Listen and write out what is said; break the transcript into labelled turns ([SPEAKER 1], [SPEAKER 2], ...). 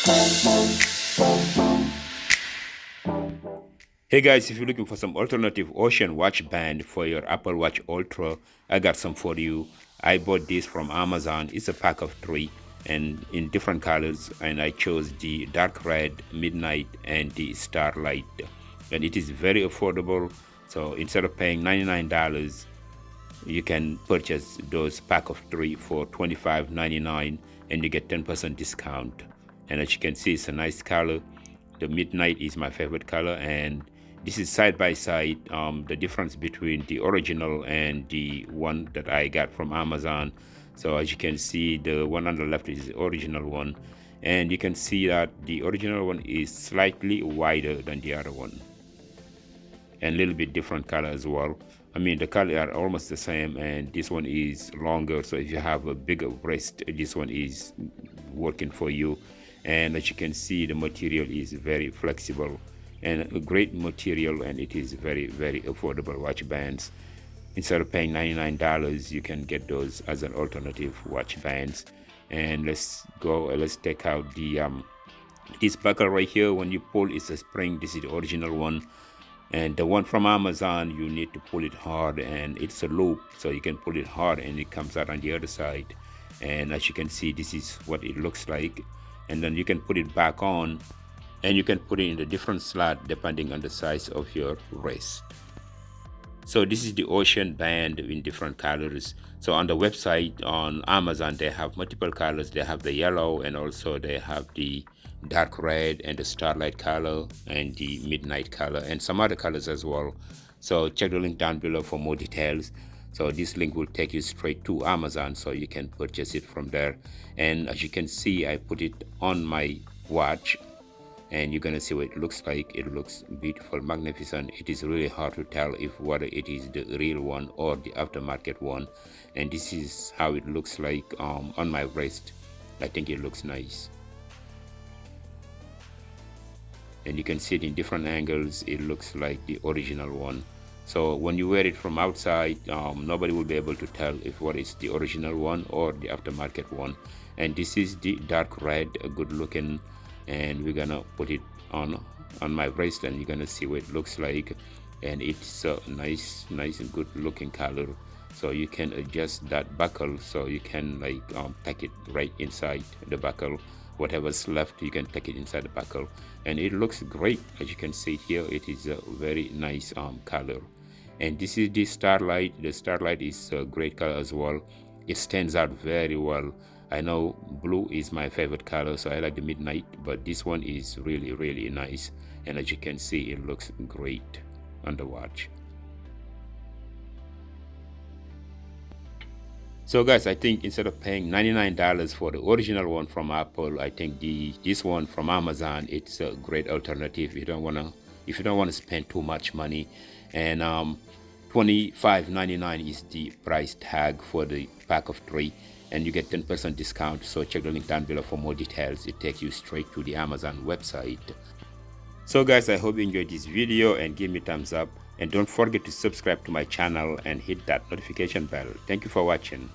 [SPEAKER 1] Hey guys, if you're looking for some alternative ocean watch band for your Apple Watch Ultra, I got some for you. I bought this from Amazon. It's a pack of 3 and in different colors, and I chose the dark red, midnight, and the starlight. And it is very affordable. So instead of paying $99, you can purchase those pack of 3 for $25.99 and you get 10% discount. And as you can see, it's a nice color. The midnight is my favorite color, and this is side by side. The difference between the original and the one that I got from Amazon. So as you can see, the one on the left is the original one, and you can see that the original one is slightly wider than the other one and a little bit different color as well. I mean, the color are almost the same, and this one is longer. So if you have a bigger wrist, this one is working for you. And as you can see, the material is very flexible and a great material, and it is very, very affordable watch bands. Instead of paying $99, you can get those as an alternative watch bands. And let's take out the this buckle right here. When you pull, it's a spring. This is the original one. And the one from Amazon, you need to pull it hard, and it's a loop, so you can pull it hard and it comes out on the other side. And as you can see, this is what it looks like. And then you can put it back on, and you can put it in a different slot depending on the size of your wrist. So this is the ocean band in different colors. So on the website on Amazon, they have multiple colors. They have the yellow, and also they have the dark red and the starlight color and the midnight color and some other colors as well. So check the link down below for more details. So this link will take you straight to Amazon, so you can purchase it from there. And as you can see, I put it on my watch, and you're gonna see what it looks like. It looks beautiful, magnificent. It is really hard to tell if whether it is the real one or the aftermarket one. And this is how it looks like on my wrist. I think it looks nice, and you can see it in different angles. It looks like the original one. So when you wear it from outside, nobody will be able to tell if what is the original one or the aftermarket one. And this is the dark red, good looking, and we're gonna put it on my wrist, and you're gonna see what it looks like. And it's a nice and good looking color. So you can adjust that buckle, so you can like tuck it right inside the buckle. Whatever's left, you can take it inside the buckle, and it looks great. As you can see here, it is a very nice color. And this is the starlight. The starlight is a great color as well. It stands out very well. I know blue is my favorite color, so I like the midnight, but this one is really nice. And as you can see, it looks great on the watch. So guys, I think instead of paying $99 for the original one from Apple, I think this one from Amazon, it's a great alternative if you don't want to spend too much money. And $25.99 is the price tag for the pack of 3, and you get 10% discount. So check the link down below for more details. It takes you straight to the Amazon website. So guys, I hope you enjoyed this video, and give me a thumbs up, and don't forget to subscribe to my channel and hit that notification bell. Thank you for watching.